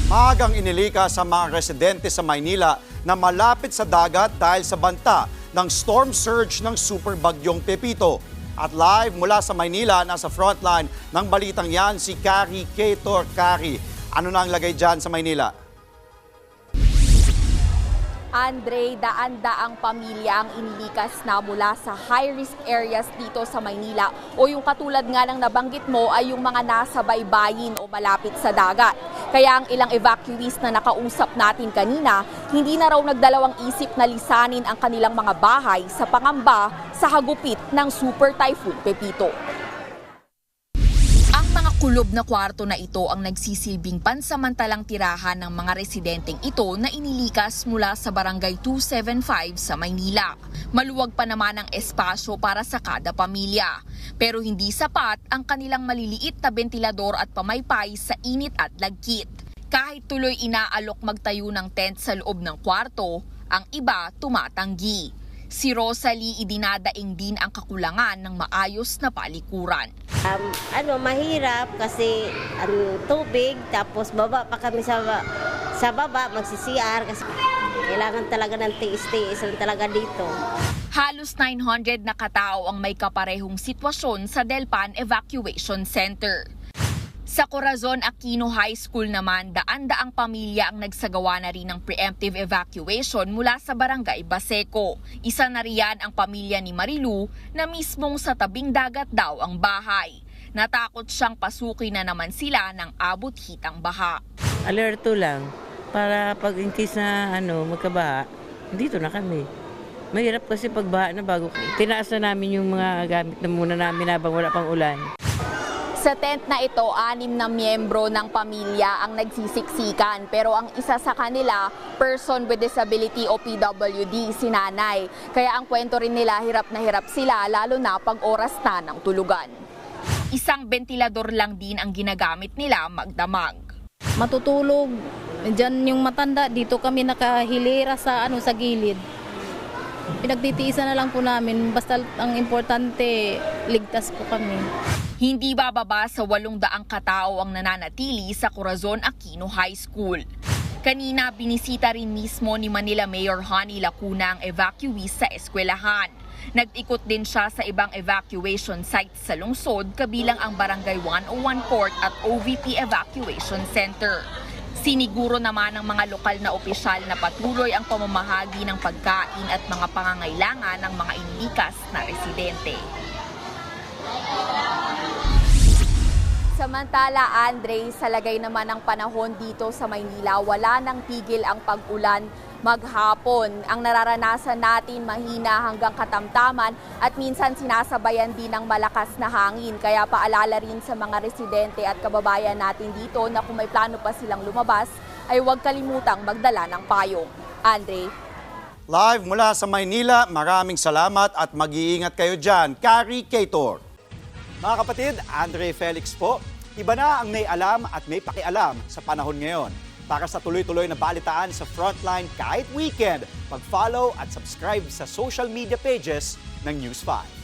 Maagang inilika sa mga residente sa Maynila na malapit sa dagat dahil sa banta ng storm surge ng super bagyong Pepito. At live mula sa Maynila, nasa frontline ng balitang yan si Carrie Cator. Carrie, ano na ang lagay dyan sa Maynila? Andre, daan-daang pamilya ang inilikas na mula sa high-risk areas dito sa Maynila o yung katulad nga ng nabanggit mo ay yung mga nasa baybayin o malapit sa dagat. Kaya ang ilang evacuees na nakausap natin kanina, hindi na raw nagdalawang isip na lisanin ang kanilang mga bahay sa pangamba sa hagupit ng Super Typhoon Pepito. Ang mga kulob na kwarto na ito ang nagsisilbing pansamantalang tirahan ng mga residenteng ito na inilikas mula sa Barangay 275 sa Maynila. Maluwag pa naman ang espasyo para sa kada pamilya. Pero hindi sapat ang kanilang maliliit na bentilador at pamaypay sa init at lagkit. Kahit tuloy inaalok magtayo ng tent sa loob ng kwarto, ang iba tumatanggi. Si Rosalie idinadaing din ang kakulangan ng maayos na palikuran. Mahirap kasi ang tubig, tapos baba pa kami sa baba, magsi-CR kasi kailangan talaga ng tiis-tiis lang talaga dito. Halos 900 na katao ang may kaparehong sitwasyon sa Delpan Evacuation Center. Sa Corazon Aquino High School naman, daan-daang pamilya ang nagsagawa na rin ng preemptive evacuation mula sa Barangay Baseco. Isa na riyan ang pamilya ni Marilu na mismong sa tabing dagat daw ang bahay. Natakot siyang pasukin na naman sila ng abot hitang baha. Alerto lang para pag in case na magkabaha, dito na kami. Mahirap kasi pagbaha na bago. Tinaas na namin yung mga gamit na muna namin habang wala pang ulan. Sa tent na ito, 6 na miyembro ng pamilya ang nagsisiksikan. Pero ang isa sa kanila, person with disability o PWD, si nanay. Kaya ang kwento rin nila, hirap na hirap sila, lalo na pag oras na ng tulugan. Isang bentilador lang din ang ginagamit nila magdamag. Matutulog. Diyan yung matanda, dito kami nakahilera sa gilid. Pinagtitiisan na lang po namin, basta ang importante, ligtas po kami. Hindi bababa sa 800 katao ang nananatili sa Corazon Aquino High School. Kanina binisita rin mismo ni Manila Mayor Honey Lacuna ang evacuees sa eskwelahan. Nag-ikot din siya sa ibang evacuation sites sa lungsod kabilang ang Barangay 101 Court at OVP Evacuation Center. Siniguro naman ng mga lokal na opisyal na patuloy ang pamamahagi ng pagkain at mga pangangailangan ng mga inilikas na residente. Samantala, Andre, sa lagay naman ng panahon dito sa Maynila, wala nang tigil ang pag-ulan maghapon. Ang nararanasan natin mahina hanggang katamtaman at minsan sinasabayan din ng malakas na hangin. Kaya paalala rin sa mga residente at kababayan natin dito na kung may plano pa silang lumabas, ay huwag kalimutang magdala ng payong. Andre? Live mula sa Maynila, maraming salamat at mag-iingat kayo dyan. Carrie Cator. Mga kapatid, Andre Felix po. Iba na ang may alam at may pakialam sa panahon ngayon. Para sa tuloy-tuloy na balitaan sa Frontline kahit weekend, mag-follow at subscribe sa social media pages ng News 5.